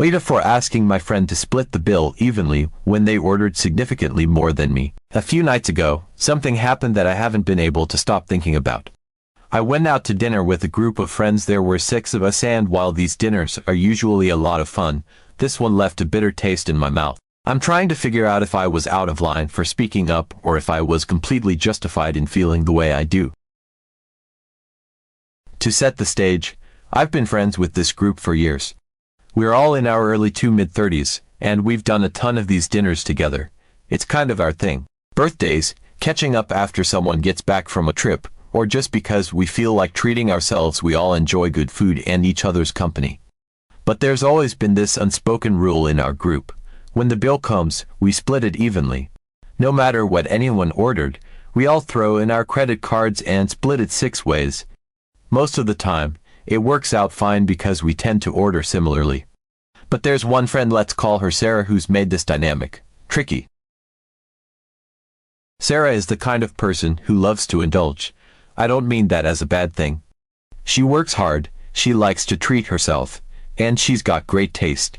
AITA for asking my friend to split the bill evenly when they ordered significantly more than me. A few nights ago, something happened that I haven't been able to stop thinking about. I went out to dinner with a group of friends. There were 6 of us, and while these dinners are usually a lot of fun, this one left a bitter taste in my mouth. I'm trying to figure out if I was out of line for speaking up or if I was completely justified in feeling the way I do. To set the stage, I've been friends with this group for years. We're all in our early to mid-30s, and we've done a ton of these dinners together. It's kind of our thing. Birthdays, catching up after someone gets back from a trip, or just because we feel like treating ourselves. We all enjoy good food and each other's company. But there's always been this unspoken rule in our group. When the bill comes, we split it evenly. No matter what anyone ordered, we all throw in our credit cards and split it 6 ways. Most of the time, it works out fine because we tend to order similarly. But there's one friend, let's call her Sarah, who's made this dynamic tricky. Sarah is the kind of person who loves to indulge. I don't mean that as a bad thing. She works hard, she likes to treat herself, and she's got great taste.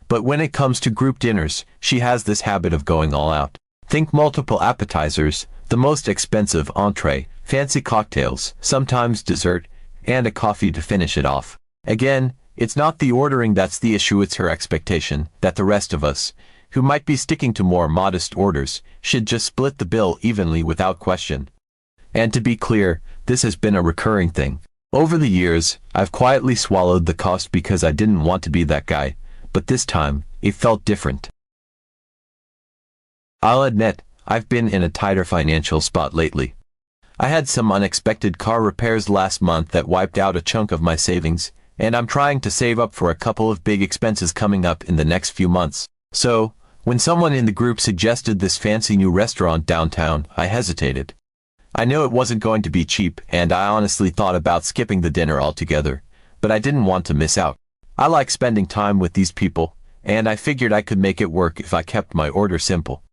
But when it comes to group dinners, she has this habit of going all out. Think multiple appetizers, the most expensive entree, fancy cocktails, sometimes dessert, and a coffee to finish it off. Again, it's not the ordering that's the issue, it's her expectation that the rest of us, who might be sticking to more modest orders, should just split the bill evenly without question. And to be clear, this has been a recurring thing. Over the years, I've quietly swallowed the cost because I didn't want to be that guy, but this time, it felt different. I'll admit, I've been in a tighter financial spot lately. I had some unexpected car repairs last month that wiped out a chunk of my savings, and I'm trying to save up for a couple of big expenses coming up in the next few months. So, when someone in the group suggested this fancy new restaurant downtown, I hesitated. I knew it wasn't going to be cheap, and I honestly thought about skipping the dinner altogether, but I didn't want to miss out. I like spending time with these people, and I figured I could make it work if I kept my order simple.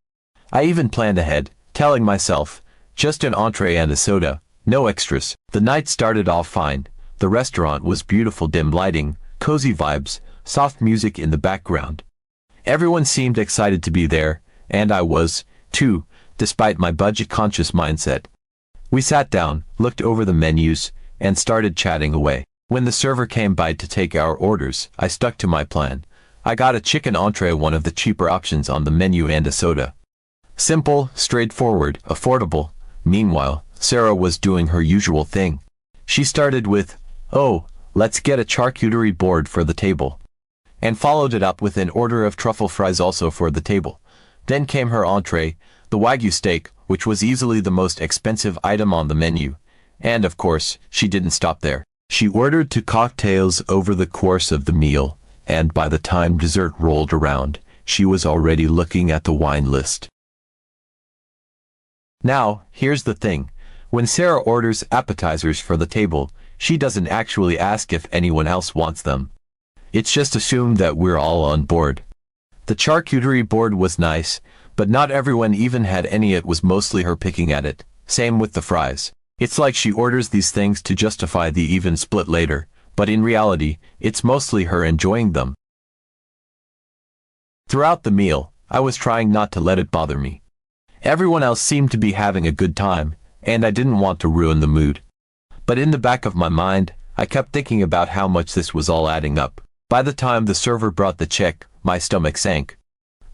I even planned ahead, telling myself, just an entree and a soda, no extras. The night started off fine. The restaurant was beautiful, dim lighting, cozy vibes, soft music in the background. Everyone seemed excited to be there, and I was, too, despite my budget-conscious mindset. We sat down, looked over the menus, and started chatting away. When the server came by to take our orders, I stuck to my plan. I got a chicken entree, one of the cheaper options on the menu, and a soda. Simple, straightforward, affordable. Meanwhile, Sarah was doing her usual thing. She started with, "Oh, let's get a charcuterie board for the table," and followed it up with an order of truffle fries also for the table. Then came her entree, the Wagyu steak, which was easily the most expensive item on the menu. And of course, she didn't stop there. She ordered 2 cocktails over the course of the meal, and by the time dessert rolled around, she was already looking at the wine list. Now, here's the thing. When Sarah orders appetizers for the table, she doesn't actually ask if anyone else wants them. It's just assumed that we're all on board. The charcuterie board was nice, but not everyone even had any. It was mostly her picking at it. Same with the fries. It's like she orders these things to justify the even split later, but in reality, it's mostly her enjoying them. Throughout the meal, I was trying not to let it bother me. Everyone else seemed to be having a good time, and I didn't want to ruin the mood. But in the back of my mind, I kept thinking about how much this was all adding up. By the time the server brought the check, my stomach sank.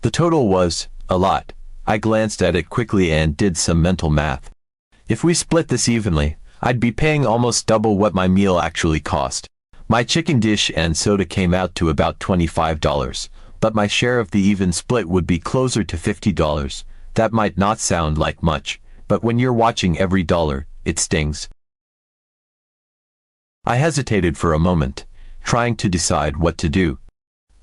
The total was a lot. I glanced at it quickly and did some mental math. If we split this evenly, I'd be paying almost double what my meal actually cost. My chicken dish and soda came out to about $25, but my share of the even split would be closer to $50. That might not sound like much, but when you're watching every dollar, it stings. I hesitated for a moment, trying to decide what to do.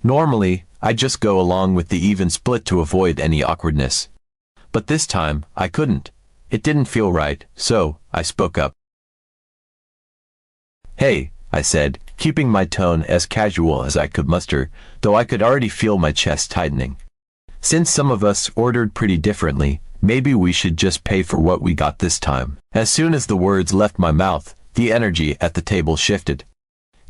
Normally, I just go along with the even split to avoid any awkwardness. But this time, I couldn't. It didn't feel right, so I spoke up. "Hey," I said, keeping my tone as casual as I could muster, though I could already feel my chest tightening. "Since some of us ordered pretty differently, maybe we should just pay for what we got this time." As soon as the words left my mouth, the energy at the table shifted.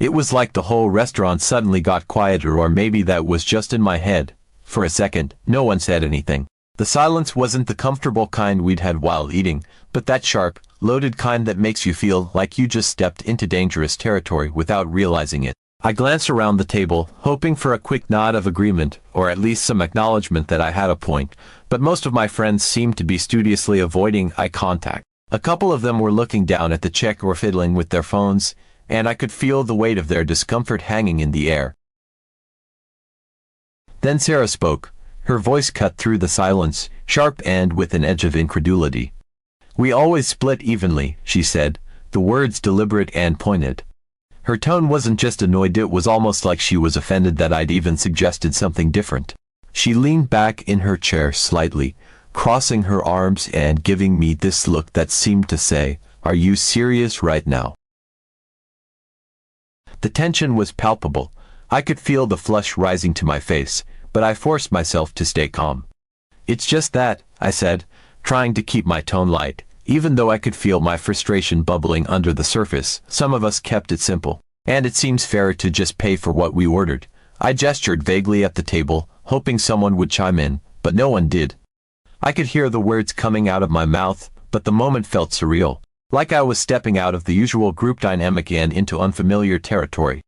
It was like the whole restaurant suddenly got quieter, or maybe that was just in my head. For a second, no one said anything. The silence wasn't the comfortable kind we'd had while eating, but that sharp, loaded kind that makes you feel like you just stepped into dangerous territory without realizing it. I glanced around the table, hoping for a quick nod of agreement, or at least some acknowledgement that I had a point, but most of my friends seemed to be studiously avoiding eye contact. A couple of them were looking down at the check or fiddling with their phones, and I could feel the weight of their discomfort hanging in the air. Then Sarah spoke. Her voice cut through the silence, sharp and with an edge of incredulity. "We always split evenly," she said, the words deliberate and pointed. Her tone wasn't just annoyed, it was almost like she was offended that I'd even suggested something different. She leaned back in her chair slightly, crossing her arms and giving me this look that seemed to say, "Are you serious right now?" The tension was palpable. I could feel the flush rising to my face, but I forced myself to stay calm. "It's just that," I said, trying to keep my tone light. Even though I could feel my frustration bubbling under the surface, some of us kept it simple. "And it seems fairer to just pay for what we ordered." I gestured vaguely at the table, hoping someone would chime in, but no one did. I could hear the words coming out of my mouth, but the moment felt surreal, like I was stepping out of the usual group dynamic and into unfamiliar territory.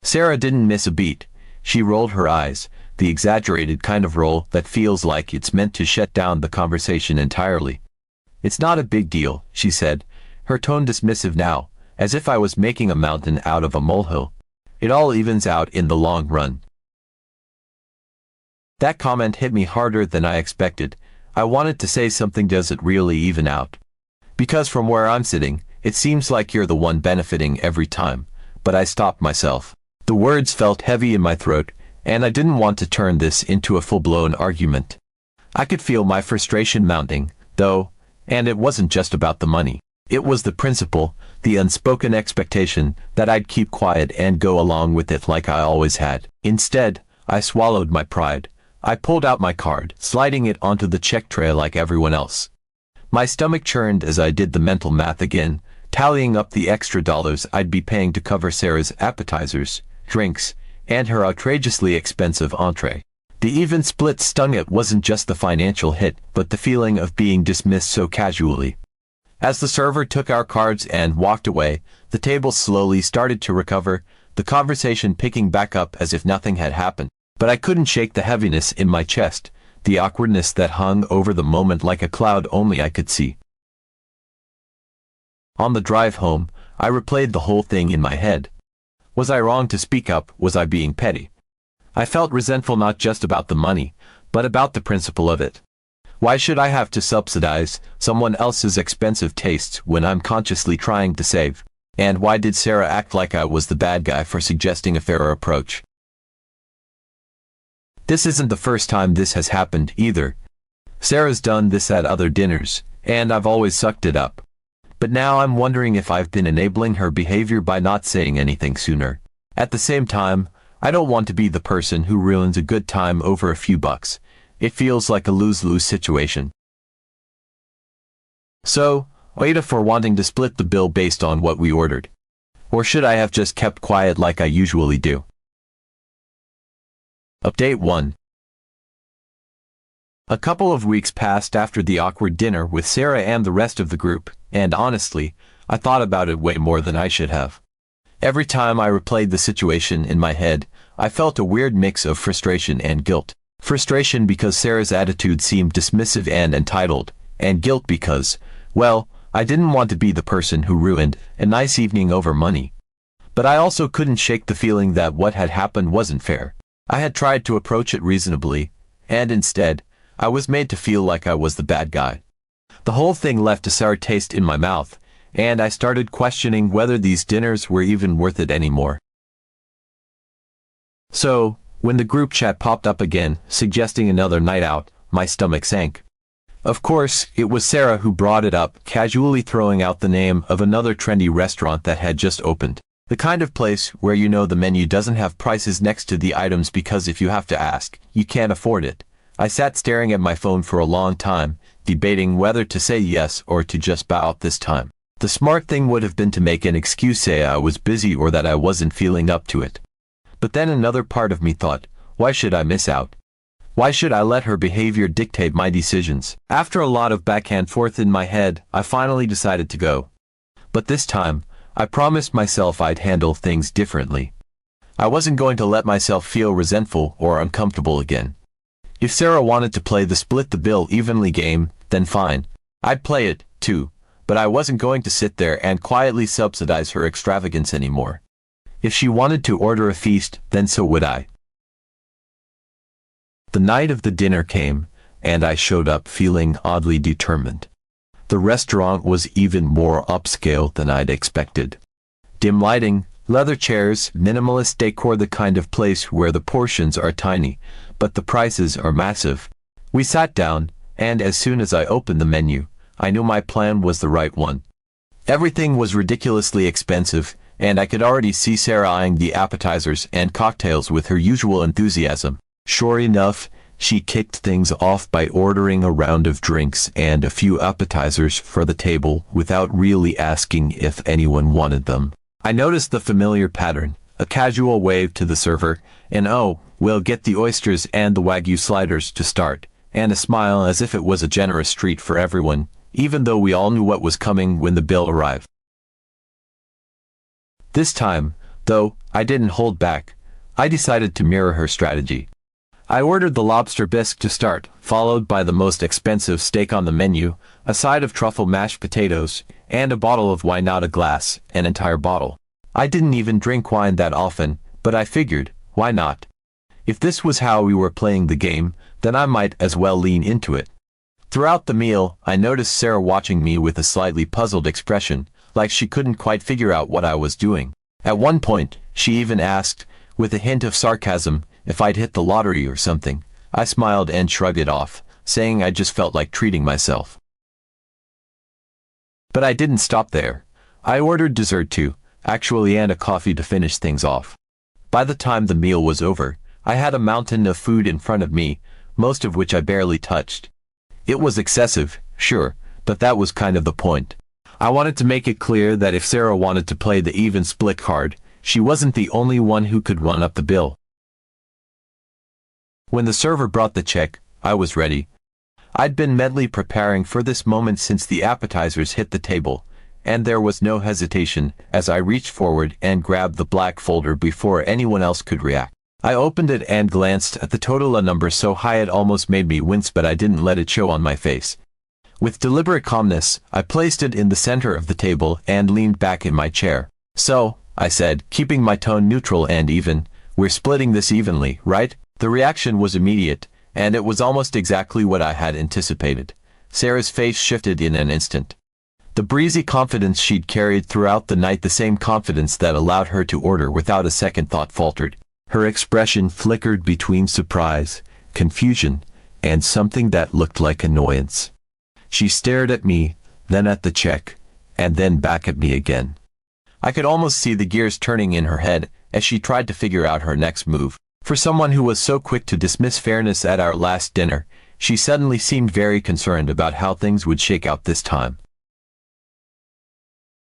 Sarah didn't miss a beat. She rolled her eyes, the exaggerated kind of roll that feels like it's meant to shut down the conversation entirely. "It's not a big deal," she said, her tone dismissive now, as if I was making a mountain out of a molehill. "It all evens out in the long run." That comment hit me harder than I expected. I wanted to say something. Does it really even out? Because from where I'm sitting, it seems like you're the one benefiting every time. But I stopped myself. The words felt heavy in my throat, and I didn't want to turn this into a full-blown argument. I could feel my frustration mounting, though, and it wasn't just about the money. It was the principle, the unspoken expectation that I'd keep quiet and go along with it like I always had. Instead, I swallowed my pride. I pulled out my card, sliding it onto the check tray like everyone else. My stomach churned as I did the mental math again, tallying up the extra dollars I'd be paying to cover Sarah's appetizers, drinks, and her outrageously expensive entree. The even split stung. It wasn't just the financial hit, but the feeling of being dismissed so casually. As the server took our cards and walked away, the table slowly started to recover, the conversation picking back up as if nothing had happened. But I couldn't shake the heaviness in my chest, the awkwardness that hung over the moment like a cloud only I could see. On the drive home, I replayed the whole thing in my head. Was I wrong to speak up? Was I being petty? I felt resentful not just about the money, but about the principle of it. Why should I have to subsidize someone else's expensive tastes when I'm consciously trying to save? And why did Sarah act like I was the bad guy for suggesting a fairer approach? This isn't the first time this has happened, either. Sarah's done this at other dinners, and I've always sucked it up. But now I'm wondering if I've been enabling her behavior by not saying anything sooner. At the same time, I don't want to be the person who ruins a good time over a few bucks. It feels like a lose-lose situation. So, AITA for wanting to split the bill based on what we ordered. Or should I have just kept quiet like I usually do? Update 1. A couple of weeks passed after the awkward dinner with Sarah and the rest of the group, and honestly, I thought about it way more than I should have. Every time I replayed the situation in my head, I felt a weird mix of frustration and guilt. Frustration because Sarah's attitude seemed dismissive and entitled, and guilt because, well, I didn't want to be the person who ruined a nice evening over money. But I also couldn't shake the feeling that what had happened wasn't fair. I had tried to approach it reasonably, and instead, I was made to feel like I was the bad guy. The whole thing left a sour taste in my mouth, and I started questioning whether these dinners were even worth it anymore. So, when the group chat popped up again, suggesting another night out, my stomach sank. Of course, it was Sarah who brought it up, casually throwing out the name of another trendy restaurant that had just opened. The kind of place where you know the menu doesn't have prices next to the items because if you have to ask, you can't afford it. I sat staring at my phone for a long time, debating whether to say yes or to just bow out this time. The smart thing would have been to make an excuse, say I was busy or that I wasn't feeling up to it. But then another part of me thought, why should I miss out? Why should I let her behavior dictate my decisions? After a lot of back and forth in my head, I finally decided to go. But this time, I promised myself I'd handle things differently. I wasn't going to let myself feel resentful or uncomfortable again. If Sarah wanted to play the split the bill evenly game, then fine. I'd play it, too. But I wasn't going to sit there and quietly subsidize her extravagance anymore. If she wanted to order a feast, then so would I. The night of the dinner came, and I showed up feeling oddly determined. The restaurant was even more upscale than I'd expected. Dim lighting, leather chairs, minimalist decor, the kind of place where the portions are tiny, but the prices are massive. We sat down, and as soon as I opened the menu, I knew my plan was the right one. Everything was ridiculously expensive, and I could already see Sarah eyeing the appetizers and cocktails with her usual enthusiasm. Sure enough, she kicked things off by ordering a round of drinks and a few appetizers for the table without really asking if anyone wanted them. I noticed the familiar pattern, a casual wave to the server, and "Oh, we'll get the oysters and the Wagyu sliders to start," and a smile as if it was a generous treat for everyone, even though we all knew what was coming when the bill arrived. This time, though, I didn't hold back. I decided to mirror her strategy. I ordered the lobster bisque to start, followed by the most expensive steak on the menu, a side of truffle mashed potatoes, and a bottle of wine, not a glass, an entire bottle. I didn't even drink wine that often, but I figured, why not? If this was how we were playing the game, then I might as well lean into it. Throughout the meal, I noticed Sarah watching me with a slightly puzzled expression, like she couldn't quite figure out what I was doing. At one point, she even asked, with a hint of sarcasm, if I'd hit the lottery or something. I smiled and shrugged it off, saying I just felt like treating myself. But I didn't stop there. I ordered dessert too, actually, and a coffee to finish things off. By the time the meal was over, I had a mountain of food in front of me, most of which I barely touched. It was excessive, sure, but that was kind of the point. I wanted to make it clear that if Sarah wanted to play the even split card, she wasn't the only one who could run up the bill. When the server brought the check, I was ready. I'd been mentally preparing for this moment since the appetizers hit the table, and there was no hesitation as I reached forward and grabbed the black folder before anyone else could react. I opened it and glanced at the total, a number so high it almost made me wince, but I didn't let it show on my face. With deliberate calmness, I placed it in the center of the table and leaned back in my chair. "So," I said, keeping my tone neutral and even, "we're splitting this evenly, right?" The reaction was immediate, and it was almost exactly what I had anticipated. Sarah's face shifted in an instant. The breezy confidence she'd carried throughout the night, the same confidence that allowed her to order without a second thought, faltered. Her expression flickered between surprise, confusion, and something that looked like annoyance. She stared at me, then at the check, and then back at me again. I could almost see the gears turning in her head as she tried to figure out her next move. For someone who was so quick to dismiss fairness at our last dinner, she suddenly seemed very concerned about how things would shake out this time.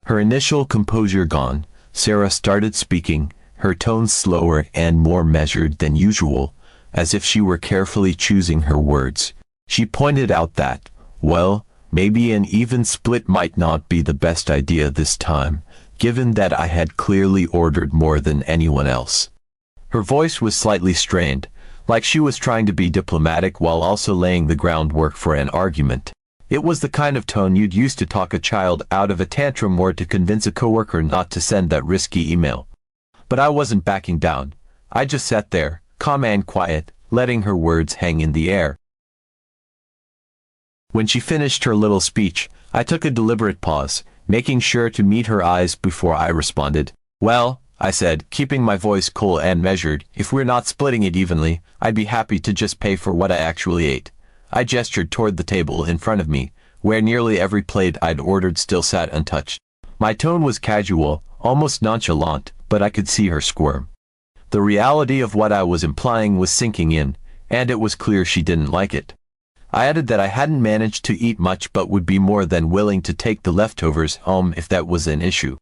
Her initial composure gone, Sarah started speaking, her tone slower and more measured than usual, as if she were carefully choosing her words. She pointed out that, well, maybe an even split might not be the best idea this time, given that I had clearly ordered more than anyone else. Her voice was slightly strained, like she was trying to be diplomatic while also laying the groundwork for an argument. It was the kind of tone you'd use to talk a child out of a tantrum or to convince a coworker not to send that risky email. But I wasn't backing down. I just sat there, calm and quiet, letting her words hang in the air. When she finished her little speech, I took a deliberate pause, making sure to meet her eyes before I responded. "Well," I said, keeping my voice cool and measured, "if we're not splitting it evenly, I'd be happy to just pay for what I actually ate." I gestured toward the table in front of me, where nearly every plate I'd ordered still sat untouched. My tone was casual, almost nonchalant, but I could see her squirm. The reality of what I was implying was sinking in, and it was clear she didn't like it. I added that I hadn't managed to eat much but would be more than willing to take the leftovers home if that was an issue.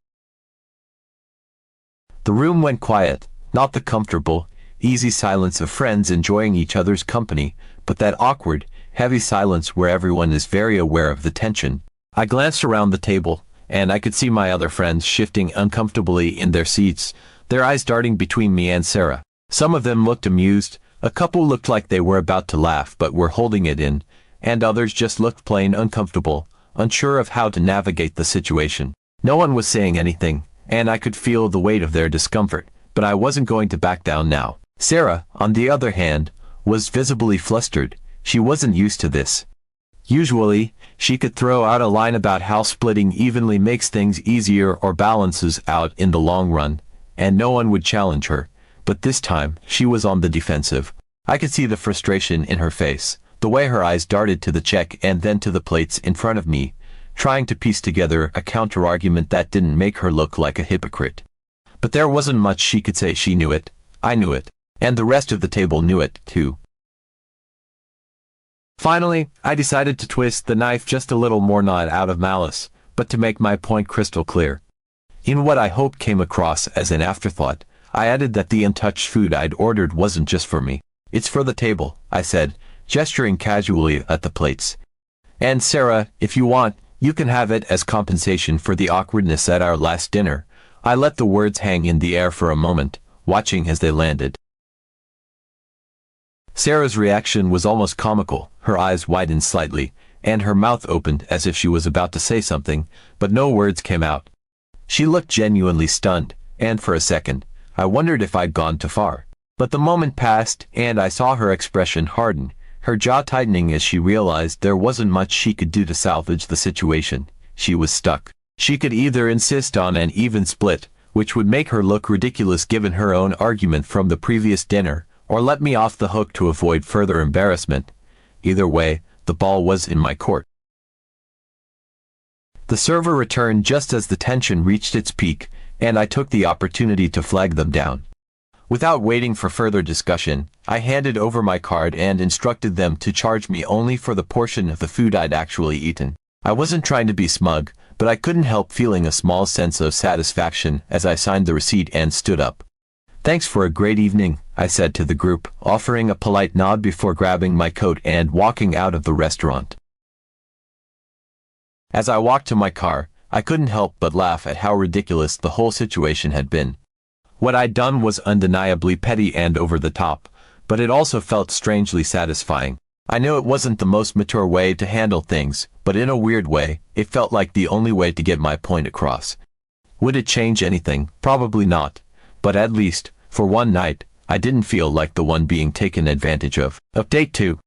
The room went quiet, not the comfortable, easy silence of friends enjoying each other's company, but that awkward, heavy silence where everyone is very aware of the tension. I glanced around the table, and I could see my other friends shifting uncomfortably in their seats, their eyes darting between me and Sarah. Some of them looked amused, a couple looked like they were about to laugh but were holding it in, and others just looked plain uncomfortable, unsure of how to navigate the situation. No one was saying anything, and I could feel the weight of their discomfort, but I wasn't going to back down now. Sarah, on the other hand, was visibly flustered. She wasn't used to this. Usually, she could throw out a line about how splitting evenly makes things easier or balances out in the long run, and no one would challenge her. But this time, she was on the defensive. I could see the frustration in her face, the way her eyes darted to the check and then to the plates in front of me, trying to piece together a counter-argument that didn't make her look like a hypocrite. But there wasn't much she could say. She knew it, I knew it, and the rest of the table knew it, too. Finally, I decided to twist the knife just a little more, not out of malice, but to make my point crystal clear. In what I hoped came across as an afterthought, I added that the untouched food I'd ordered wasn't just for me. It's for the table, I said, gesturing casually at the plates. And Sarah, if you want, you can have it as compensation for the awkwardness at our last dinner. I let the words hang in the air for a moment, watching as they landed. Sarah's reaction was almost comical. Her eyes widened slightly, and her mouth opened as if she was about to say something, but no words came out. She looked genuinely stunned, and for a second, I wondered if I'd gone too far. But the moment passed, and I saw her expression harden, her jaw tightening as she realized there wasn't much she could do to salvage the situation. She was stuck. She could either insist on an even split, which would make her look ridiculous given her own argument from the previous dinner, or let me off the hook to avoid further embarrassment. Either way, the ball was in my court. The server returned just as the tension reached its peak, and I took the opportunity to flag them down. Without waiting for further discussion, I handed over my card and instructed them to charge me only for the portion of the food I'd actually eaten. I wasn't trying to be smug, but I couldn't help feeling a small sense of satisfaction as I signed the receipt and stood up. "Thanks for a great evening," I said to the group, offering a polite nod before grabbing my coat and walking out of the restaurant. As I walked to my car, I couldn't help but laugh at how ridiculous the whole situation had been. What I'd done was undeniably petty and over the top, but it also felt strangely satisfying. I knew it wasn't the most mature way to handle things, but in a weird way, it felt like the only way to get my point across. Would it change anything? Probably not. But at least, for one night, I didn't feel like the one being taken advantage of. Update 2.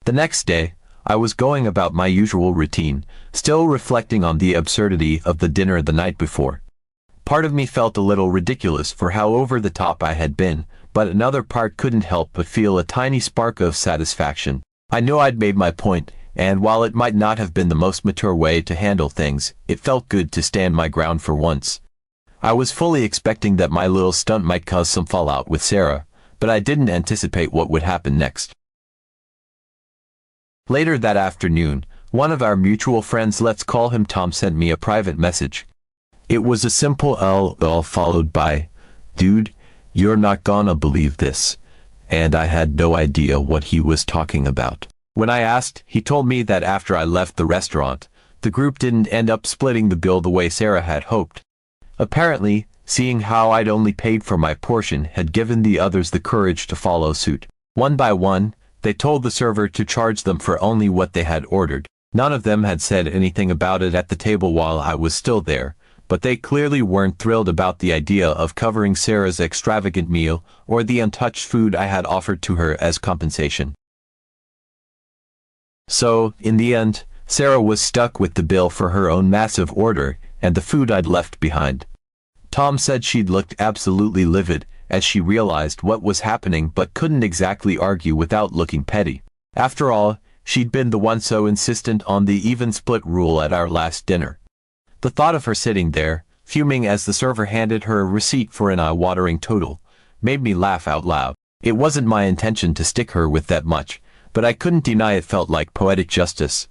The next day, I was going about my usual routine, still reflecting on the absurdity of the dinner the night before. Part of me felt a little ridiculous for how over the top I had been, but another part couldn't help but feel a tiny spark of satisfaction. I knew I'd made my point, and while it might not have been the most mature way to handle things, it felt good to stand my ground for once. I was fully expecting that my little stunt might cause some fallout with Sarah, but I didn't anticipate what would happen next. Later that afternoon, one of our mutual friends, let's call him Tom, sent me a private message. It was a simple LOL followed by, "Dude, you're not gonna believe this," and I had no idea what he was talking about. When I asked, he told me that after I left the restaurant, the group didn't end up splitting the bill the way Sarah had hoped. Apparently, seeing how I'd only paid for my portion had given the others the courage to follow suit. One by one, they told the server to charge them for only what they had ordered. None of them had said anything about it at the table while I was still there, but they clearly weren't thrilled about the idea of covering Sarah's extravagant meal or the untouched food I had offered to her as compensation. So, in the end, Sarah was stuck with the bill for her own massive order and the food I'd left behind. Tom said she'd looked absolutely livid as she realized what was happening but couldn't exactly argue without looking petty. After all, she'd been the one so insistent on the even split rule at our last dinner. The thought of her sitting there, fuming as the server handed her a receipt for an eye-watering total, made me laugh out loud. It wasn't my intention to stick her with that much, but I couldn't deny it felt like poetic justice.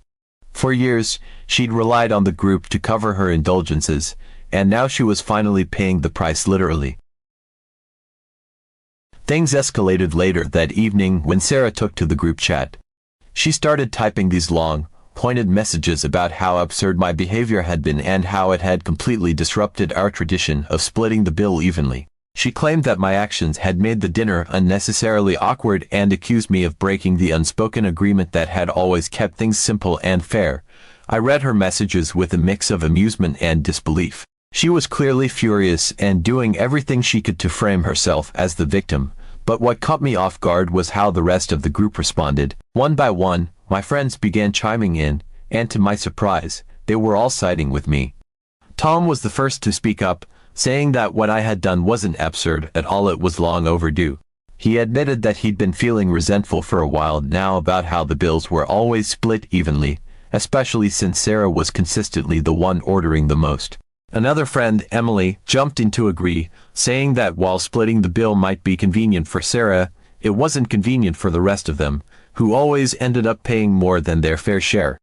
For years, she'd relied on the group to cover her indulgences, and now she was finally paying the price literally. Things escalated later that evening when Sarah took to the group chat. She started typing these long, pointed messages about how absurd my behavior had been and how it had completely disrupted our tradition of splitting the bill evenly. She claimed that my actions had made the dinner unnecessarily awkward and accused me of breaking the unspoken agreement that had always kept things simple and fair. I read her messages with a mix of amusement and disbelief. She was clearly furious and doing everything she could to frame herself as the victim, but what caught me off guard was how the rest of the group responded. One by one, my friends began chiming in, and to my surprise, they were all siding with me. Tom was the first to speak up, saying that what I had done wasn't absurd at all, it was long overdue. He admitted that he'd been feeling resentful for a while now about how the bills were always split evenly, especially since Sarah was consistently the one ordering the most. Another friend, Emily, jumped in to agree, saying that while splitting the bill might be convenient for Sarah, it wasn't convenient for the rest of them, who always ended up paying more than their fair share.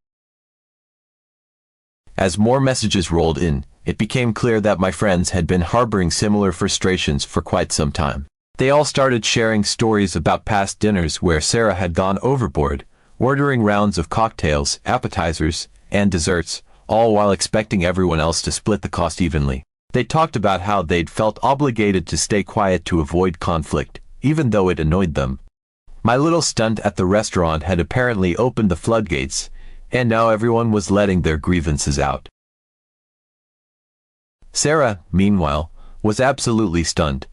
As more messages rolled in, it became clear that my friends had been harboring similar frustrations for quite some time. They all started sharing stories about past dinners where Sarah had gone overboard, ordering rounds of cocktails, appetizers, and desserts, all while expecting everyone else to split the cost evenly. They talked about how they'd felt obligated to stay quiet to avoid conflict, even though it annoyed them. My little stunt at the restaurant had apparently opened the floodgates, and now everyone was letting their grievances out. Sarah, meanwhile, was absolutely stunned.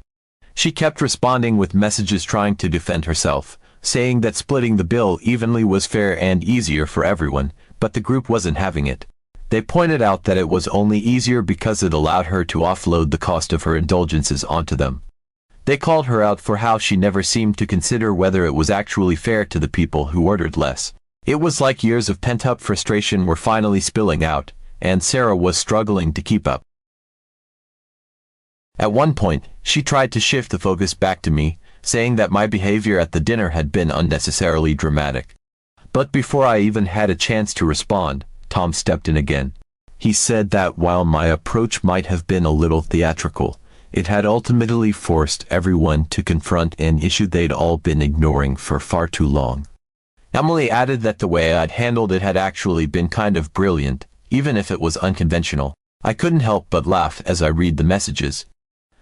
She kept responding with messages trying to defend herself, saying that splitting the bill evenly was fair and easier for everyone, but the group wasn't having it. They pointed out that it was only easier because it allowed her to offload the cost of her indulgences onto them. They called her out for how she never seemed to consider whether it was actually fair to the people who ordered less. It was like years of pent-up frustration were finally spilling out, and Sarah was struggling to keep up. At one point, she tried to shift the focus back to me, saying that my behavior at the dinner had been unnecessarily dramatic. But before I even had a chance to respond, Tom stepped in again. He said that while my approach might have been a little theatrical, it had ultimately forced everyone to confront an issue they'd all been ignoring for far too long. Emily added that the way I'd handled it had actually been kind of brilliant, even if it was unconventional. I couldn't help but laugh as I read the messages.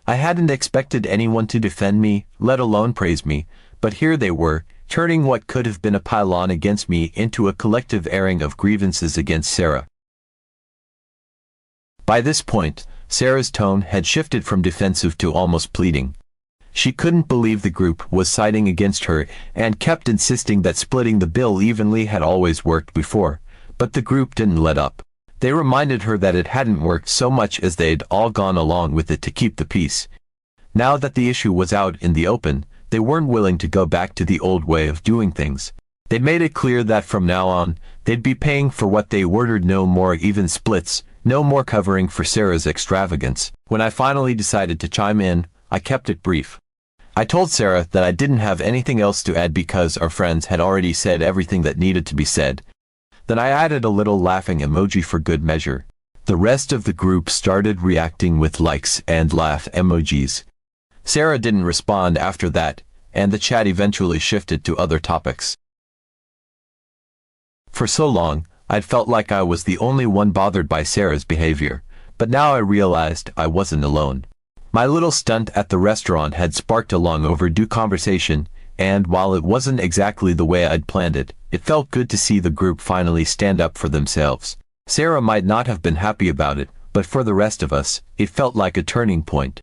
I hadn't expected anyone to defend me, let alone praise me, but here they were, turning what could have been a pile-on against me into a collective airing of grievances against Sarah. By this point, Sarah's tone had shifted from defensive to almost pleading. She couldn't believe the group was siding against her and kept insisting that splitting the bill evenly had always worked before, but the group didn't let up. They reminded her that it hadn't worked so much as they'd all gone along with it to keep the peace. Now that the issue was out in the open, they weren't willing to go back to the old way of doing things. They made it clear that from now on, they'd be paying for what they ordered, no more even splits, no more covering for Sarah's extravagance. When I finally decided to chime in, I kept it brief. I told Sarah that I didn't have anything else to add because our friends had already said everything that needed to be said. Then I added a little laughing emoji for good measure. The rest of the group started reacting with likes and laugh emojis. Sarah didn't respond after that, and the chat eventually shifted to other topics. For so long, I'd felt like I was the only one bothered by Sarah's behavior, but now I realized I wasn't alone. My little stunt at the restaurant had sparked a long overdue conversation, and while it wasn't exactly the way I'd planned it, it felt good to see the group finally stand up for themselves. Sarah might not have been happy about it, but for the rest of us, it felt like a turning point.